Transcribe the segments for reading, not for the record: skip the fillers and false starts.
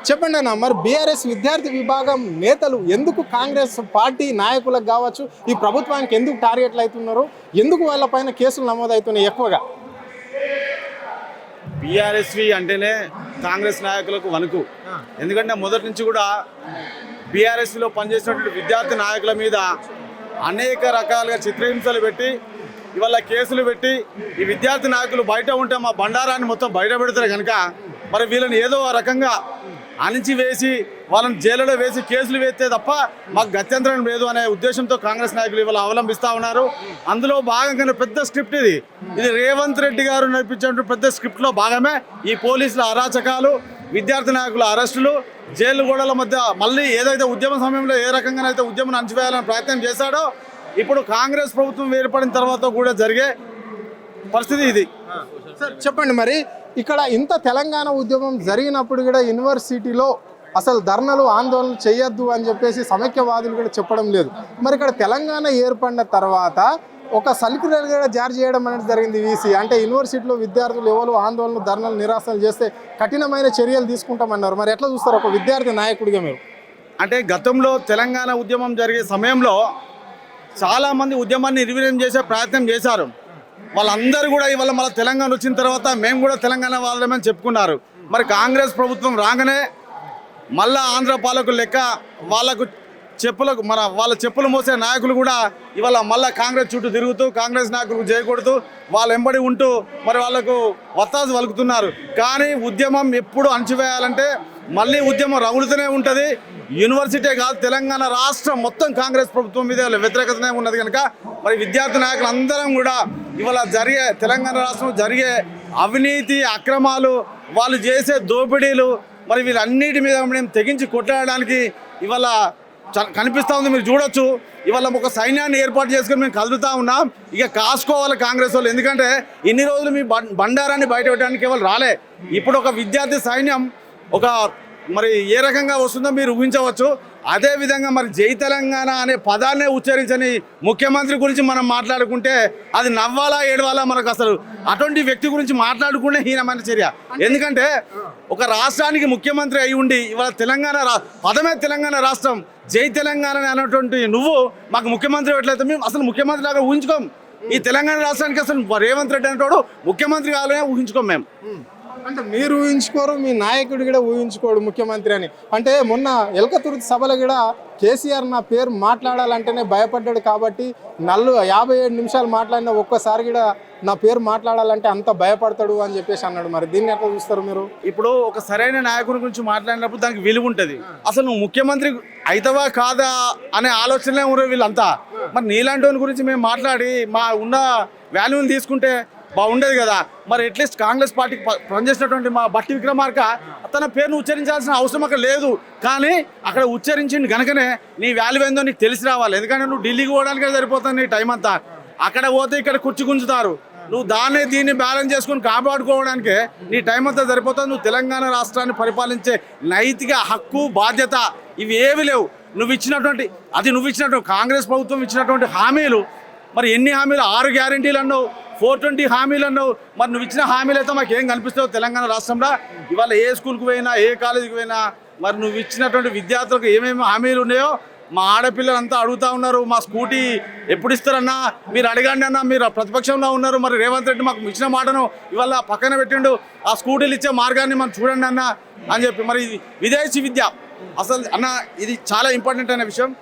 చెప్పండి అన్న, మరి బీఆర్ఎస్ విద్యార్థి విభాగం నేతలు ఎందుకు కాంగ్రెస్ పార్టీ నాయకులకు కావచ్చు ఈ ప్రభుత్వానికి ఎందుకు టార్గెట్లు అవుతున్నారు, ఎందుకు వాళ్ళపైన కేసులు నమోదవుతున్నాయి ఎక్కువగా? బీఆర్ఎస్వి అంటేనే కాంగ్రెస్ నాయకులకు వణుకు. ఎందుకంటే మొదటి నుంచి కూడా బీఆర్ఎస్లో పనిచేసినటువంటి విద్యార్థి నాయకుల మీద అనేక రకాలుగా చిత్రహింసలు పెట్టి ఇవాళ కేసులు పెట్టి ఈ విద్యార్థి నాయకులు బయట ఉంటే మా బండారాన్ని మొత్తం బయట పెడతారు కనుక మరి వీళ్ళని ఏదో రకంగా అణిచివేసి వాళ్ళని జైలులో వేసి కేసులు వేస్తే తప్ప మాకు గత్యంతరం లేదు అనే ఉద్దేశంతో కాంగ్రెస్ నాయకులు ఇవాళ అవలంబిస్తూ ఉన్నారు. అందులో భాగంగానే పెద్ద స్క్రిప్ట్ ఇది రేవంత్ రెడ్డి గారు నడిపించిన పెద్ద స్క్రిప్ట్లో భాగమే ఈ పోలీసుల అరాచకాలు, విద్యార్థి నాయకుల అరెస్టులు, జైలు గోడల మధ్య మళ్ళీ ఏదైతే ఉద్యమ సమయంలో ఏ రకంగానైతే ఉద్యమం అణచివేయాలని ప్రయత్నం చేశాడో ఇప్పుడు కాంగ్రెస్ ప్రభుత్వం ఏర్పడిన తర్వాత కూడా జరిగే పరిస్థితి ఇది. సార్ చెప్పండి, మరి ఇక్కడ ఇంత తెలంగాణ ఉద్యమం జరిగినప్పుడు కూడా యూనివర్సిటీలో అసలు ధర్నాలు ఆందోళనలు చేయొద్దు అని చెప్పేసి సమైక్యవాదులు కూడా చెప్పడం లేదు. మరి ఇక్కడ తెలంగాణ ఏర్పడిన తర్వాత ఒక సర్క్యులర్ కూడా జారీ చేయడం అనేది జరిగింది వీసీ. అంటే యూనివర్సిటీలో విద్యార్థులు ఎవరు ఆందోళన ధర్నాలు నిరాశలు చేస్తే కఠినమైన చర్యలు తీసుకుంటామన్నారు. మరి ఎట్లా చూస్తారు ఒక విద్యార్థి నాయకుడిగా మీరు? అంటే గతంలో తెలంగాణ ఉద్యమం జరిగే సమయంలో చాలామంది ఉద్యమాన్ని నిర్వీర్యం చేసే ప్రయత్నం చేశారు. వాళ్ళందరూ కూడా ఇవాళ మన తెలంగాణ వచ్చిన తర్వాత మేము కూడా తెలంగాణ వాళ్ళమని చెప్పుకున్నారు. మరి కాంగ్రెస్ ప్రభుత్వం రాగానే మళ్ళా ఆంధ్ర పాలకులు లెక్క వాళ్ళకు వాళ్ళ చెప్పులు మోసే నాయకులు కూడా ఇవాళ మళ్ళీ కాంగ్రెస్ చుట్టూ తిరుగుతూ కాంగ్రెస్ నాయకులకు చేయకూడదు వాళ్ళు ఎంబడి ఉంటూ మరి వాళ్ళకు వత్తాసు వలుకుతున్నారు. కానీ ఉద్యమం ఎప్పుడు అణచివేయాలంటే మళ్ళీ ఉద్యమం రగులుతూనే ఉంటుంది. యూనివర్సిటీ కాదు, తెలంగాణ రాష్ట్రం మొత్తం కాంగ్రెస్ ప్రభుత్వం మీద వ్యతిరేకతనే ఉన్నది కనుక మరి విద్యార్థి నాయకులు అందరం కూడా ఇవాళ తెలంగాణ రాష్ట్రం జరిగే అవినీతి అక్రమాలు, వాళ్ళు చేసే దోపిడీలు, మరి వీళ్ళన్నిటి మీద మేము తెగించి కొట్లాడడానికి ఇవాళ కనిపిస్తూ ఉంది. మీరు చూడొచ్చు, ఇవాళ ఒక సైన్యాన్ని ఏర్పాటు చేసుకుని మేము కదులుతూ ఉన్నాం. ఇక కాసుకోవాలి కాంగ్రెస్ వాళ్ళు. ఎందుకంటే ఇన్ని రోజులు మీ బండారాన్ని బయట పెట్టడానికి వాళ్ళు రాలే. ఇప్పుడు ఒక విద్యార్థి సైన్యం మరి ఏ రకంగా వస్తుందో మీరు ఊహించవచ్చు. అదేవిధంగా మరి జై తెలంగాణ అనే పదాన్నే ఉచ్చరించని ముఖ్యమంత్రి గురించి మనం మాట్లాడుకుంటే అది నవ్వాలా ఏడవాలా మనకు అసలు అటువంటి వ్యక్తి గురించి మాట్లాడుకునే హీనమైన చర్య. ఎందుకంటే ఒక రాష్ట్రానికి ముఖ్యమంత్రి అయి ఉండి ఇవాళ పదమే తెలంగాణ రాష్ట్రం, జై తెలంగాణ అనేటువంటి నువ్వు మాకు ముఖ్యమంత్రి ఎట్లయితే మేము అసలు ముఖ్యమంత్రి లాగా ఊహించుకోం. ఈ తెలంగాణ రాష్ట్రానికి అసలు రేవంత్ రెడ్డి అనేటోడు ముఖ్యమంత్రి కావాలనే ఊహించుకోం మేము. అంటే మీరు ఊహించుకోరు, మీ నాయకుడు కూడా ఊహించుకోడు ముఖ్యమంత్రి అని. అంటే మొన్న ఎల్కతుర్తి సభలో కూడా కేసీఆర్ నా పేరు మాట్లాడాలంటేనే భయపడ్డాడు కాబట్టి 57 నిమిషాలు మాట్లాడిన ఒక్కసారి కూడా నా పేరు మాట్లాడాలంటే అంత భయపడతాడు అని చెప్పేసి అన్నాడు. మరి దీన్ని ఎట్లా చూస్తారు మీరు? ఇప్పుడు ఒక సరైన నాయకుడి గురించి మాట్లాడినప్పుడు దానికి విలువ ఉంటుంది. అసలు నువ్వు ముఖ్యమంత్రి అయితవా కాదా అనే ఆలోచనలే ఉన్నారు వీళ్ళంతా. మరి నీలాంటి వాని గురించి మేము మాట్లాడి మా ఉన్న వాల్యూని తీసుకుంటే బాగుండేది కదా. మరి అట్లీస్ట్ కాంగ్రెస్ పార్టీకి పనిచేసినటువంటి మా బట్టి విక్రమార్క తన పేరును ఉచ్చరించాల్సిన అవసరం అక్కడ లేదు. కానీ అక్కడ ఉచ్చరించింది కనుకనే నీ వాల్యూ ఏందో నీకు తెలిసి రావాలి. ఎందుకంటే నువ్వు ఢిల్లీకి పోవడానికే సరిపోతుంది నీ టైం అంతా. అక్కడ పోతే ఇక్కడ కుర్చీ గుంజుతారు. నువ్వు దీన్ని బ్యాలెన్స్ చేసుకుని కాపాడుకోవడానికే నీ టైం అంతా సరిపోతుంది. నువ్వు తెలంగాణ రాష్ట్రాన్ని పరిపాలించే నైతిక హక్కు బాధ్యత ఇవి ఏవి లేవు. నువ్వు ఇచ్చినటువంటి కాంగ్రెస్ ప్రభుత్వం ఇచ్చినటువంటి హామీలు, మరి ఎన్ని హామీలు? 6 గ్యారెంటీలు అన్నావు, 420 హామీలు అన్నావు. మరి నువ్వు ఇచ్చిన హామీలు అయితే మాకు ఏం కనిపిస్తావు తెలంగాణ రాష్ట్రంలో? ఇవాళ ఏ స్కూల్కి పోయినా ఏ కాలేజీకి పోయినా మరి నువ్వు ఇచ్చినటువంటి విద్యార్థులకు ఏమేమి హామీలు ఉన్నాయో మా ఆడపిల్లలంతా అడుగుతూ ఉన్నారు. మా స్కూటీ ఎప్పుడు ఇస్తారన్నా, మీరు అడగండి అన్న, మీరు ప్రతిపక్షంలో ఉన్నారు. మరి రేవంత్ రెడ్డి మాకు ఇచ్చిన మాటను ఇవాళ పక్కన పెట్టిండు. ఆ స్కూటీలు ఇచ్చే మార్గాన్ని మనం చూడండి అన్న అని చెప్పి. మరి విదేశీ విద్య అసలు అన్న ఇది చాలా ఇంపార్టెంట్ అనే విషయం.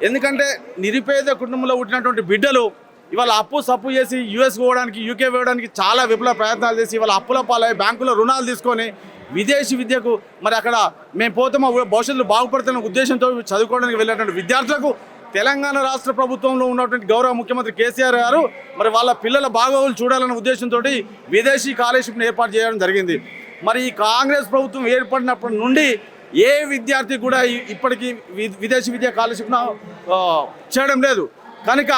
ఎందుకంటే నిరుపేద కుటుంబంలో పుట్టినటువంటి బిడ్డలు ఇవాళ సప్పు చేసి యూఎస్ పోవడానికి, యూకే పోవడానికి చాలా విఫల ప్రయత్నాలు చేసి ఇవాళ అప్పుల పాలై బ్యాంకులో రుణాలు తీసుకొని విదేశీ విద్యకు మరి అక్కడ మేము పోతే మా భవిష్యత్తులో బాగుపడుతున్న ఉద్దేశంతో చదువుకోవడానికి వెళ్ళినటువంటి విద్యార్థులకు తెలంగాణ రాష్ట్ర ప్రభుత్వంలో ఉన్నటువంటి గౌరవ ముఖ్యమంత్రి కేసీఆర్ గారు మరి వాళ్ళ పిల్లల బాగోగులు చూడాలన్న ఉద్దేశంతో విదేశీ స్కాలర్షిప్ను ఏర్పాటు చేయడం జరిగింది. మరి ఈ కాంగ్రెస్ ప్రభుత్వం ఏర్పడినప్పటి నుండి ఏ విద్యార్థి కూడా ఇప్పటికీ విదేశీ విద్యా స్కాలర్షిప్ను చేయడం లేదు. కనుక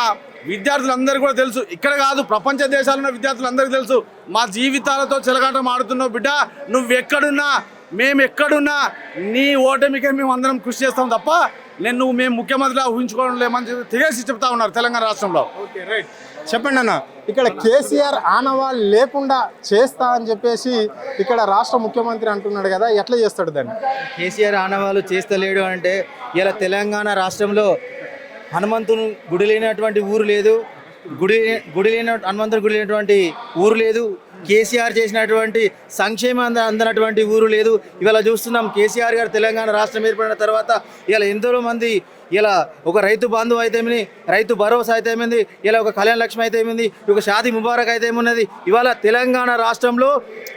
విద్యార్థులందరూ కూడా తెలుసు, ఇక్కడ కాదు ప్రపంచ దేశాలున్న విద్యార్థులందరికీ తెలుసు, మా జీవితాలతో చెలగాటం ఆడుతున్నావు బిడ్డ. నువ్వెక్కడున్నా మేము ఎక్కడున్నా నీ ఓటమికే మేము అందరం కృషి చేస్తాం తప్ప మేము ముఖ్యమంత్రిగా ఊహించుకోవడం లేమని తెగేసి చెప్తా ఉన్నారు తెలంగాణ రాష్ట్రంలో. Okay, right. చెప్పండి అన్న, ఇక్కడ కేసీఆర్ ఆనవాళ్ళు లేకుండా చేస్తా అని చెప్పేసి ఇక్కడ రాష్ట్ర ముఖ్యమంత్రి అంటున్నాడు కదా, ఎట్లా చేస్తాడు దాన్ని? కేసీఆర్ ఆనవాళ్ళు చేస్తలేడు అంటే ఇలా తెలంగాణ రాష్ట్రంలో హనుమంతుని గుడి లేనటువంటి ఊరు లేదు, గుడి లేని హనుమంతుని గుడి లేనటువంటి ఊరు లేదు, కేసీఆర్ చేసినటువంటి సంక్షేమం అందనటువంటి ఊరు లేదు. ఇవాళ చూస్తున్నాం కేసీఆర్ గారు తెలంగాణ రాష్ట్రం ఏర్పడిన తర్వాత ఇలా ఎంతో మంది ఇలా ఒక రైతు బంధువు అయితే ఏమింది, రైతు భరోసా అయితే ఏమింది, ఇలా ఒక కళ్యాణ లక్ష్మి అయితే ఏమింది, ఒక షాదీ ముబారక్ అయితే ఏమున్నది. ఇవాళ తెలంగాణ రాష్ట్రంలో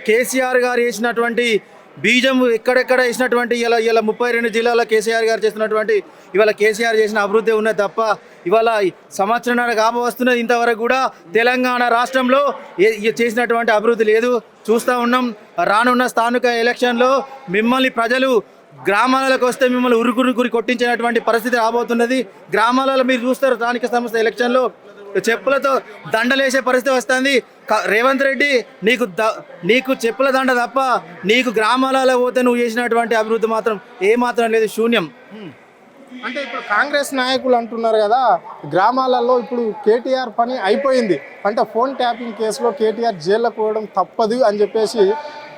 కేసీఆర్ గారు వేసినటువంటి బీజం ఎక్కడెక్కడ వేసినటువంటి ఇలా 32 జిల్లాల కేసీఆర్ గారు చేస్తున్నటువంటి ఇవాళ కేసీఆర్ చేసిన అభివృద్ధి ఉన్నది తప్ప ఇవాళ సంవత్సరాలు వస్తున్నది ఇంతవరకు కూడా తెలంగాణ రాష్ట్రంలో చేసినటువంటి అభివృద్ధి లేదు. చూస్తూ ఉన్నాం రానున్న స్థానిక ఎలక్షన్లో మిమ్మల్ని ప్రజలు గ్రామాలకు వస్తే మిమ్మల్ని ఉరుకురి కొట్టించినటువంటి పరిస్థితి రాబోతున్నది. గ్రామాలలో మీరు చూస్తారు స్థానిక సంస్థ ఎలక్షన్లో చెప్పులతో దండలేసే పరిస్థితి వస్తుంది. రేవంత్ రెడ్డి నీకు చెప్పుల దండ తప్ప నీకు గ్రామాలలో పోతే నువ్వు చేసినటువంటి అభివృద్ధి మాత్రం ఏమాత్రం లేదు, శూన్యం. అంటే ఇప్పుడు కాంగ్రెస్ నాయకులు అంటున్నారు కదా, గ్రామాలలో ఇప్పుడు కేటీఆర్ పని అయిపోయింది అంటే ఫోన్ ట్యాపింగ్ కేసులో కేటీఆర్ జైల్లోకి పోవడం తప్పదు అని చెప్పేసి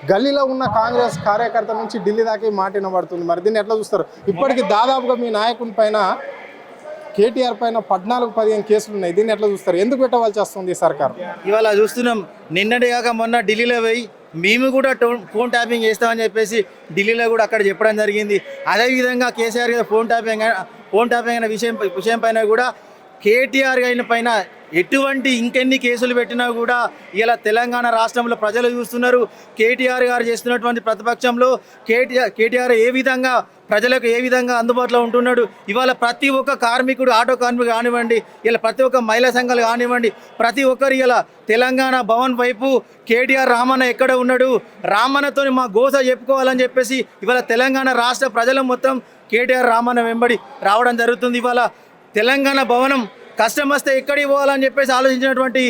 గల్లీలో ఉన్న కాంగ్రెస్ కార్యకర్త నుంచి ఢిల్లీ దాకా మాట వినబడుతుంది. మరి దీన్ని ఎట్లా చూస్తారు? ఇప్పటికి దాదాపుగా మీ నాయకుని పైన కేటీఆర్ పైన 14-15 కేసులు ఉన్నాయి. దీన్ని ఎట్లా చూస్తారు? ఎందుకు పెట్టవలసి వస్తుంది సర్కార్? ఇవాళ చూస్తున్నాం నిన్నటి కాక మొన్న ఢిల్లీలో పోయి మేము కూడా ఫోన్ ట్యాపింగ్ చేస్తామని చెప్పేసి ఢిల్లీలో కూడా అక్కడ చెప్పడం జరిగింది. అదేవిధంగా కేసీఆర్ గారు ఫోన్ ట్యాపింగ్ అయిన విషయం పైన కూడా కేటీఆర్ అయిన పైన ఎటువంటి ఇంకెన్ని కేసులు పెట్టినా కూడా ఇలా తెలంగాణ రాష్ట్రంలో ప్రజలు చూస్తున్నారు. కేటీఆర్ గారు చేస్తున్నటువంటి ప్రతిపక్షంలో కేటీఆర్ ఏ విధంగా ప్రజలకు ఏ విధంగా అందుబాటులో ఉంటున్నాడు. ఇవాళ ప్రతి ఒక్క కార్మికుడు, ఆటో కార్మికుడు కానివ్వండి, ఇలా ప్రతి ఒక్క మహిళా సంఘాలు కానివ్వండి, ప్రతి ఒక్కరు ఇలా తెలంగాణ భవన్ వైపు కేటీఆర్ రామన్న ఎక్కడ ఉన్నాడు, రామన్నతో మా గోస చెప్పుకోవాలని చెప్పేసి ఇవాళ తెలంగాణ రాష్ట్ర ప్రజలు మొత్తం కేటీఆర్ రామన్న వెంబడి రావడం జరుగుతుంది. ఇవాళ తెలంగాణ భవనం కష్టం వస్తే ఎక్కడికి పోవాలని చెప్పేసి ఆలోచించినటువంటి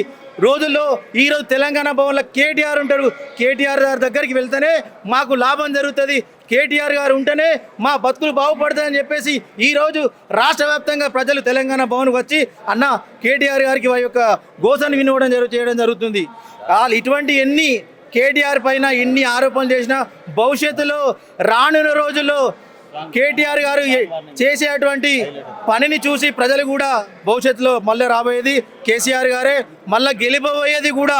రోజుల్లో ఈరోజు తెలంగాణ భవన్లో కేటీఆర్ ఉంటాడు. కేటీఆర్ గారి దగ్గరికి వెళ్తేనే మాకు లాభం జరుగుతుంది, కేటీఆర్ గారు ఉంటేనే మా బతుకులు బాగుపడతాయని చెప్పేసి ఈరోజు రాష్ట్ర వ్యాప్తంగా ప్రజలు తెలంగాణ భవన్కి వచ్చి అన్న కేటీఆర్ గారికి వారి యొక్క గోసను చేయడం జరుగుతుంది. ఇటువంటి ఎన్ని కేటీఆర్ పైన ఎన్ని ఆరోపణలు చేసినా భవిష్యత్తులో రానున్న రోజుల్లో కేటీఆర్ గారు చేసేటువంటి పనిని చూసి ప్రజలు కూడా భవిష్యత్తులో మళ్ళీ రాబోయేది కేసీఆర్ గారే, మళ్ళీ గెలిపోయేది కూడా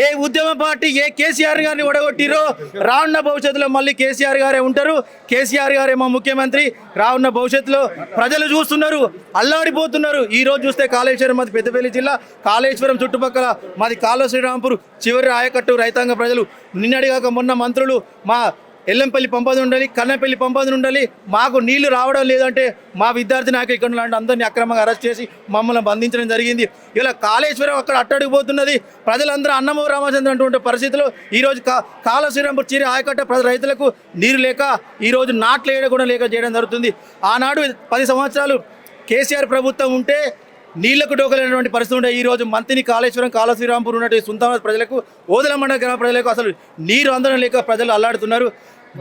ఏ ఉద్యమ పార్టీ ఏ కేసీఆర్ గారిని ఓడగొట్టిరో రానున్న భవిష్యత్తులో మళ్ళీ కేసీఆర్ గారే ఉంటారు. కేసీఆర్ గారే మా ముఖ్యమంత్రి. రానున్న భవిష్యత్తులో ప్రజలు చూస్తున్నారు, అల్లాడిపోతున్నారు. ఈ రోజు చూస్తే కాళేశ్వరం, మాది పెద్దపల్లి జిల్లా, కాళేశ్వరం చుట్టుపక్కల మాది కాలువ శ్రీరాంపూర్ చివరి ఆయకట్టు రైతాంగ ప్రజలు నిన్నటిగాక మొన్న మంత్రులు మా ఎల్లంపల్లి పంపది ఉండాలి, కన్నపల్లి పంపది ఉండాలి, మాకు నీళ్లు రావడం లేదంటే మా విద్యార్థి నాయకులు ఇక్కడ లాంటి అందరినీ అక్రమంగా అరెస్ట్ చేసి మమ్మల్ని బంధించడం జరిగింది. ఇలా కాళేశ్వరం అక్కడ అట్టడిగిపోతున్నది. ప్రజలందరూ అన్నమో రామచంద్ర అటువంటి పరిస్థితుల్లో ఈరోజు కాలువ శ్రీరాంపూర్ చిరి ఆయకట్ట రైతులకు నీరు లేక ఈరోజు నాట్లు వేయడం కూడా లేక చేయడం జరుగుతుంది. ఆనాడు 10 సంవత్సరాలు కేసీఆర్ ప్రభుత్వం ఉంటే నీళ్లకు డోకలేనటువంటి పరిస్థితి ఉండే. ఈరోజు మంతిని కాళేశ్వరం, కాలువ శ్రీరాంపూర్ ఉన్నటువంటి సుందరమైన ప్రజలకు, ఓదల మండల గ్రామ ప్రజలకు అసలు నీరు అందడం లేక ప్రజలు అల్లాడుతున్నారు.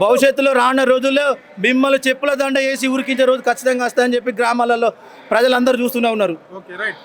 భవిష్యత్తులో రానున్న రోజుల్లో మిమ్మల్ని చెప్పుల దండ వేసి ఉరికించే రోజు ఖచ్చితంగా వస్తాయని చెప్పి గ్రామాలలో ప్రజలందరూ చూస్తూనే ఉన్నారు. Okay, right.